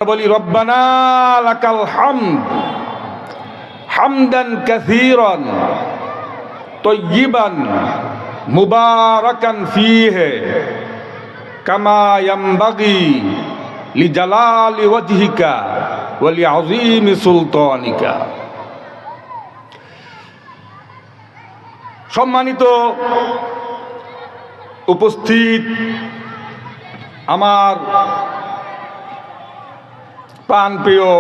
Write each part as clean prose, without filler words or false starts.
বলি রব্বানা লাকাল হামদ হামদান কাসীরান তাইয়িবান মুবারাকান ফীহি কামা ইয়ানবাগি লিজালালি ওয়াজহিকা ওয়া লিআযীমি সুলতানিকা। সম্মানিত উপস্থিত আমার প্রাণপ্রিয়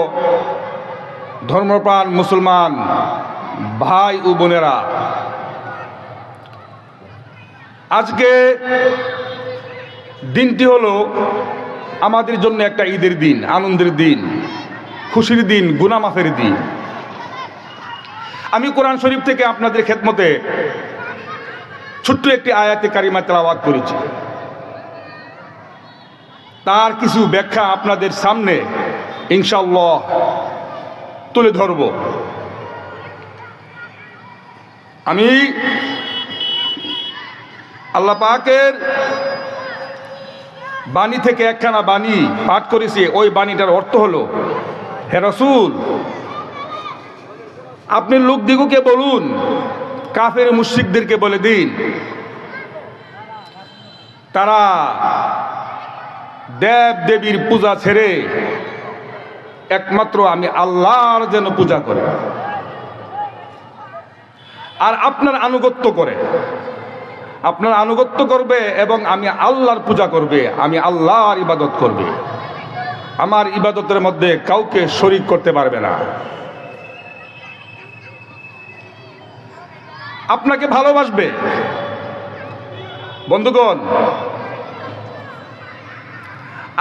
ধর্মপ্রাণ মুসলমান ভাই ও বোনেরা, আজকে দিনটি হলো আমাদের জন্য একটা ঈদের দিন, আনন্দের দিন, খুশির দিন, গুনাহ মাফের দিন। আমি কোরআন শরীফ থেকে আপনাদের খেদমতে ছোট্ট একটি আয়াতে কারিমা তেলাওয়াত করেছি। তার কিছু ব্যাখ্যা আপনাদের সামনে ইনশাআল্লাহ তুলে ধরব। আমি আল্লাহ পাকের বাণী থেকে একখানা বাণী পাঠ করেছি। ওই বাণীটার অর্থ হলো, হে রাসূল, আপনি লোকদিগকে বলুন, কাফের মুশরিকদেরকে বলে দিন, তারা দেব দেবীর পূজা ছেড়ে একমাত্র আমি আল্লাহর যেন পূজা করে আর আপনার আনুগত্য করে, আপনার আনুগত্য করবে এবং আমি আল্লাহর পূজা করবে, আমি আল্লাহর ইবাদত করবে, আমার ইবাদতের মধ্যে কাউকে শরীক করতে পারবে না। আপনাকে ভালোবাসবে। বন্ধুগণ,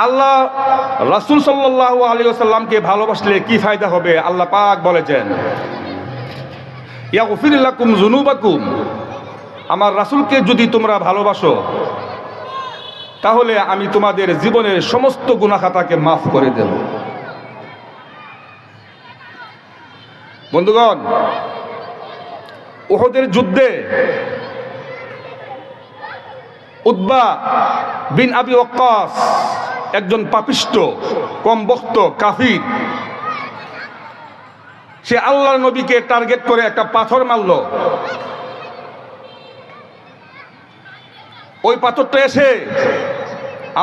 আল্লাহ রাসূল সাল্লাল্লাহু আলাইহি ওয়াসাল্লামকে ভালোবাসলে কি ফায়দা হবে? আল্লাহ পাক বলেছেন, ইয়াগফির লাকুম যুনুবাকুম, আমার রাসূলকে যদি তোমরা ভালোবাসো তাহলে আমি তোমাদের জীবনের সমস্ত গুনাহ খাতাকে মাফ করে দেব। বন্ধুগণ, উহুদের যুদ্ধে উতবা বিন আবি ওয়াক্কাস, একজন পাপিষ্ট কমবখ্ত কাফির, সে আল্লাহর নবীকে টার্গেট করে একটা পাথর মারল। ওই পাথরটা এসে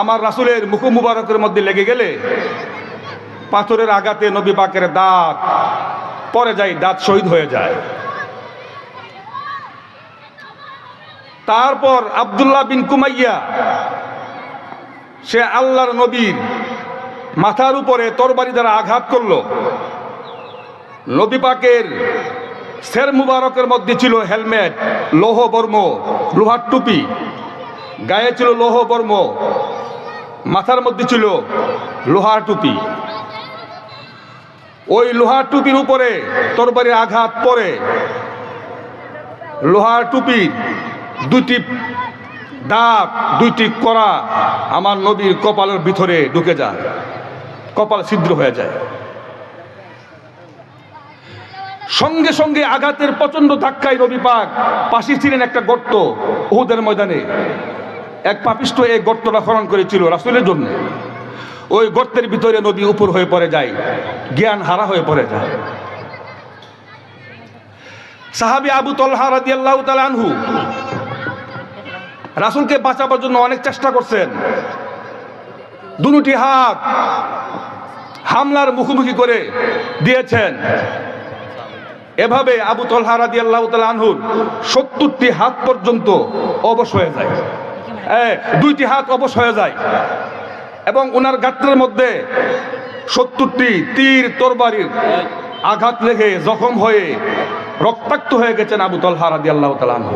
আমার রাসূলের মুখ মুবারকের মধ্যে লেগে গেলে পাথরের আঘাতে নবী পাকের দাঁত পড়ে যায়, দাঁত শহীদ হয়ে যায়। তারপর আব্দুল্লাহ বিন কুমাইয়া, সে আল্লাহর নবীর মাথার উপরে তরবারি দ্বারা আঘাত করলো। নবী পাকের শের মুবারকের মধ্যে ছিল হেলমেট, লৌহ বর্ম, লোহার টুপি, গায়ে ছিল লৌহ বর্ম, মাথার মধ্যে ছিল লোহার টুপি। ওই লোহার টুপির উপরে তরবারির আঘাত পড়ে লোহার টুপির দুটি দাঁত, দুইটি কড়া আমার নবীর কপালের ভিতরে ঢুকে যায়, কপাল ছিদ্র হয়ে যায়। সঙ্গে সঙ্গে আঘাতের প্রচন্ড ধাক্কায় নবী পাক পাশে ছিলেন একটা গর্ত, উহুদের ময়দানে এক পাপিষ্ঠ এই গর্তটা খনন করেছিল রাসূলের জন্য। ওই গর্তের ভিতরে নবী উপর হয়ে পড়ে যায়, জ্ঞান হারা হয়ে পড়ে যায়। সাহাবী আবু তালহা রাদিয়াল্লাহু তাআলা আনহু রাসূলকে বাঁচাবার জন্য অনেক চেষ্টা করছেন, দুটি হাত হামলার মুখোমুখি করে দিয়েছেন। এভাবে আবু তালহা রাদিয়াল্লাহু তাআলা আনহুর ৭০টি হাত পর্যন্ত অবশ হয়ে যায়, দুইটি হাত অবশ হয়ে যায় এবং ওনার গাত্রের মধ্যে ৭০টি তীর তরবারির আঘাত লেগে জখম হয়ে রক্তাক্ত হয়ে গেছেন আবু তালহা রাদিয়াল্লাহু তাআলা আনহু।